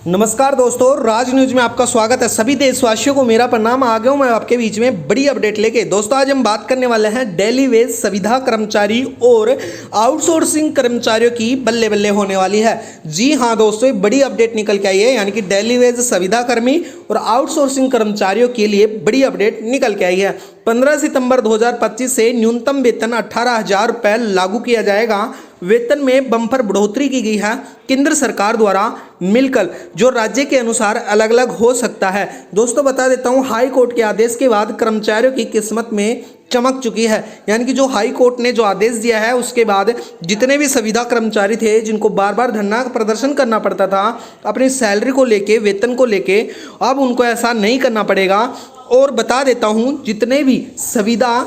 नमस्कार दोस्तों, राज न्यूज में आपका स्वागत है। सभी देशवासियों को मेरा प्रणाम। आ गया हूं मैं आपके बीच में बड़ी अपडेट लेके। दोस्तों आज हम बात करने वाले हैं डेली वेज संविदा कर्मचारी और आउटसोर्सिंग कर्मचारियों की बल्ले बल्ले होने वाली है। जी हां दोस्तों, एक बड़ी अपडेट निकल के आई है, यानी कि डेली वेज संविदा कर्मी और आउटसोर्सिंग कर्मचारियों के लिए बड़ी अपडेट निकल के आई है। 15 सितंबर 2025 से न्यूनतम वेतन 18,000 रुपये लागू किया जाएगा। वेतन में बम्पर बढ़ोतरी की गई है केंद्र सरकार द्वारा मिलकर, जो राज्य के अनुसार अलग अलग हो सकता है। दोस्तों बता देता हूं, हाई कोर्ट के आदेश के बाद कर्मचारियों की किस्मत में चमक चुकी है। यानी कि जो हाई कोर्ट ने जो आदेश दिया है उसके बाद जितने भी संविदा कर्मचारी थे जिनको बार बार धरना प्रदर्शन करना पड़ता था अपनी सैलरी को लेके, वेतन को लेके, अब उनको ऐसा नहीं करना पड़ेगा। और बता देता हूं, जितने भी संविदा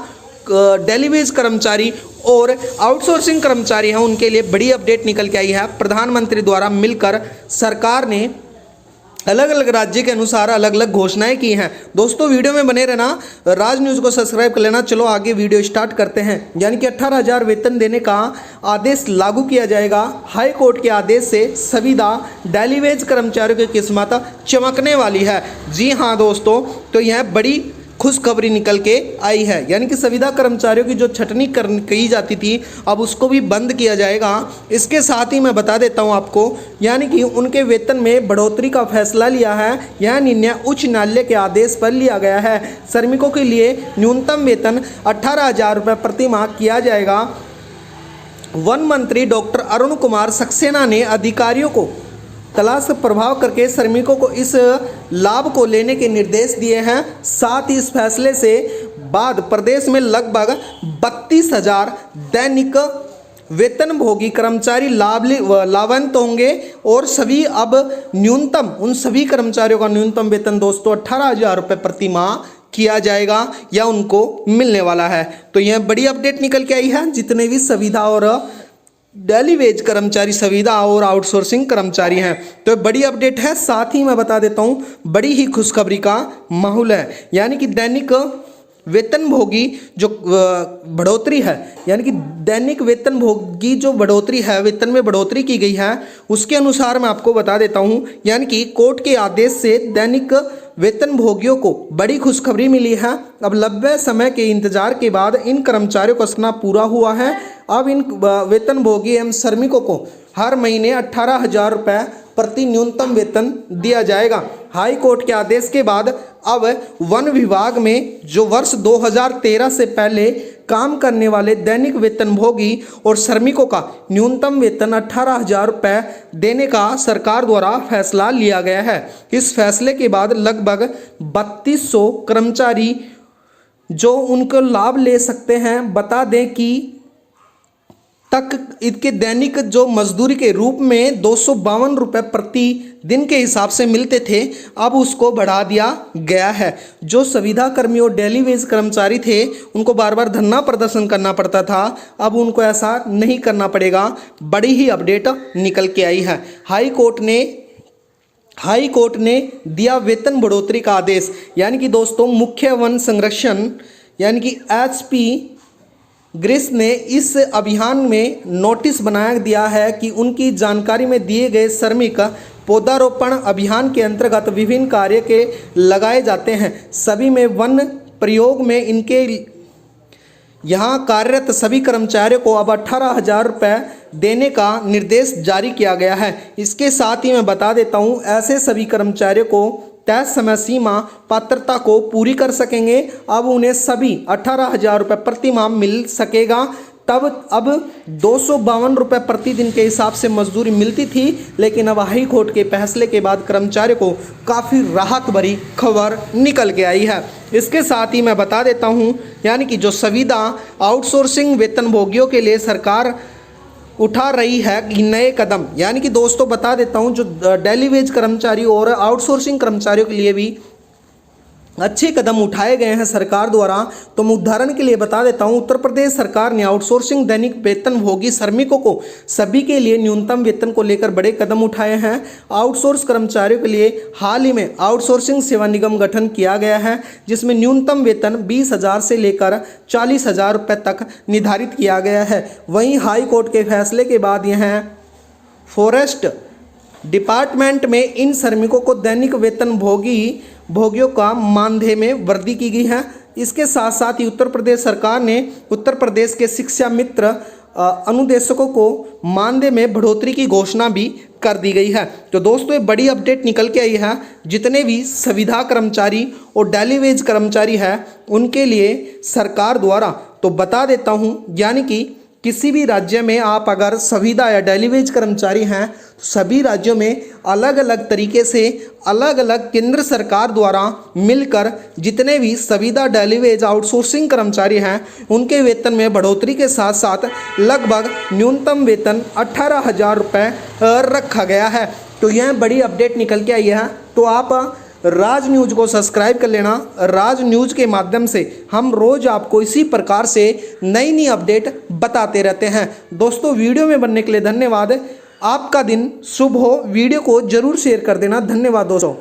डेली वेज कर्मचारी और आउटसोर्सिंग कर्मचारी हैं उनके लिए बड़ी अपडेट निकल के आई है। प्रधानमंत्री द्वारा मिलकर सरकार ने अलग अलग राज्य के अनुसार अलग अलग घोषणाएं की हैं। दोस्तों वीडियो में बने रहना, राज न्यूज़ को सब्सक्राइब कर लेना। चलो आगे वीडियो स्टार्ट करते हैं। यानी कि 18,000 वेतन देने का आदेश लागू किया जाएगा। हाई कोर्ट के आदेश से संविदा डेली वेज कर्मचारियों की किस्मत चमकने वाली है। जी हाँ दोस्तों, तो यह बड़ी खुशखबरी निकल के आई है। यानी कि संविदा कर्मचारियों की जो छटनी की जाती थी अब उसको भी बंद किया जाएगा। इसके साथ ही मैं बता देता हूं आपको, यानी कि उनके वेतन में बढ़ोतरी का फैसला लिया है। यह निर्णय उच्च न्यायालय के आदेश पर लिया गया है। श्रमिकों के लिए न्यूनतम वेतन 18,000 रुपये प्रति माह किया जाएगा। वन मंत्री डॉक्टर अरुण कुमार सक्सेना ने अधिकारियों को तलाश प्रभाव करके श्रमिकों को इस लाभ को लेने के निर्देश दिए हैं। साथ ही इस फैसले से बाद प्रदेश में लगभग 32,000 दैनिक वेतनभोगी कर्मचारी लाभान्वित होंगे और सभी अब न्यूनतम उन सभी कर्मचारियों का न्यूनतम वेतन दोस्तों 18,000 रुपये प्रति माह किया जाएगा या उनको मिलने वाला है। तो यह बड़ी अपडेट निकल के आई है। जितने भी संविदा और डेली वेज कर्मचारी, संविदा और आउटसोर्सिंग कर्मचारी हैं, तो बड़ी अपडेट है। साथ ही मैं बता देता हूं, बड़ी ही खुशखबरी का माहौल है। यानी कि दैनिक वेतनभोगी जो बढ़ोतरी है, यानी कि दैनिक वेतनभोगी जो बढ़ोतरी है, वेतन में बढ़ोतरी की गई है, उसके अनुसार मैं आपको बता देता हूं, यानी कि कोर्ट के आदेश से दैनिक वेतनभोगियों को बड़ी खुशखबरी मिली है। अब लंबे समय के इंतजार के बाद इन कर्मचारियों का सपना पूरा हुआ है। अब इन वेतनभोगी एवं श्रमिकों को हर महीने 18,000 रुपये प्रति न्यूनतम वेतन दिया जाएगा। हाई कोर्ट के आदेश के बाद अब वन विभाग में जो वर्ष 2013 से पहले काम करने वाले दैनिक वेतनभोगी और श्रमिकों का न्यूनतम वेतन 18,000 रुपये देने का सरकार द्वारा फैसला लिया गया है। इस फैसले के बाद लगभग 3200 कर्मचारी जो उनको लाभ ले सकते हैं। बता दें कि तक इसके दैनिक जो मजदूरी के रूप में 252 रुपये प्रति दिन के हिसाब से मिलते थे, अब उसको बढ़ा दिया गया है। जो संविदा कर्मी और डेली वेज कर्मचारी थे उनको बार बार धरना प्रदर्शन करना पड़ता था, अब उनको ऐसा नहीं करना पड़ेगा। बड़ी ही अपडेट निकल के आई है। हाई कोर्ट ने दिया वेतन बढ़ोतरी का आदेश। यानी कि दोस्तों मुख्य वन संरक्षण यानी कि HP ग्रीस ने इस अभियान में नोटिस बनाया दिया है कि उनकी जानकारी में दिए गए श्रमिक पौधारोपण अभियान के अंतर्गत विभिन्न कार्य के लगाए जाते हैं। सभी में वन प्रयोग में इनके यहाँ कार्यरत सभी कर्मचारियों को अब 18,000 रुपये देने का निर्देश जारी किया गया है। इसके साथ ही मैं बता देता हूँ, ऐसे सभी कर्मचारियों को तय समय सीमा पात्रता को पूरी कर सकेंगे। अब उन्हें सभी 18,000 रुपये प्रति माह मिल सकेगा। तब अब 252 रुपये प्रतिदिन के हिसाब से मजदूरी मिलती थी, लेकिन अब हाई कोर्ट के फैसले के बाद कर्मचारियों को काफ़ी राहत भरी खबर निकल के आई है। इसके साथ ही मैं बता देता हूं, यानी कि जो संविदा आउटसोर्सिंग वेतनभोगियों के लिए सरकार उठा रही है कि नए कदम। यानी कि दोस्तों बता देता हूं, जो डेली वेज कर्मचारी और आउटसोर्सिंग कर्मचारियों के लिए भी अच्छे कदम उठाए गए हैं सरकार द्वारा। तो मैं उदाहरण के लिए बता देता हूं, उत्तर प्रदेश सरकार ने आउटसोर्सिंग दैनिक वेतनभोगी श्रमिकों को सभी के लिए न्यूनतम वेतन को लेकर बड़े कदम उठाए हैं। आउटसोर्स कर्मचारियों के लिए हाल ही में आउटसोर्सिंग सेवा निगम गठन किया गया है, जिसमें न्यूनतम वेतन 20,000 से लेकर 40,000 रुपये तक निर्धारित किया गया है। वहीं हाई कोर्ट के फैसले के बाद यह फॉरेस्ट डिपार्टमेंट में इन श्रमिकों को दैनिक वेतन भोगियों का मानदेय में वृद्धि की गई है। इसके साथ साथ ही उत्तर प्रदेश सरकार ने उत्तर प्रदेश के शिक्षा मित्र अनुदेशकों को मानदेय में बढ़ोतरी की घोषणा भी कर दी गई है। तो दोस्तों ये बड़ी अपडेट निकल के आई है। जितने भी संविदा कर्मचारी और डेली वेज कर्मचारी है उनके लिए सरकार द्वारा, तो बता देता हूँ, यानी कि किसी भी राज्य में आप अगर संविदा या डेली वेज कर्मचारी हैं तो सभी राज्यों में अलग अलग तरीके से अलग अलग केंद्र सरकार द्वारा मिलकर जितने भी संविदा डेली वेज आउटसोर्सिंग कर्मचारी हैं उनके वेतन में बढ़ोतरी के साथ साथ लगभग न्यूनतम वेतन 18,000 रुपये रखा गया है। तो यह बड़ी अपडेट निकल के आई है। तो आप राज न्यूज़ को सब्सक्राइब कर लेना। राज न्यूज़ के माध्यम से हम रोज़ आपको इसी प्रकार से नई नई अपडेट बताते रहते हैं। दोस्तों वीडियो में बनने के लिए धन्यवाद। आपका दिन शुभ हो। वीडियो को जरूर शेयर कर देना। धन्यवाद दोस्तों।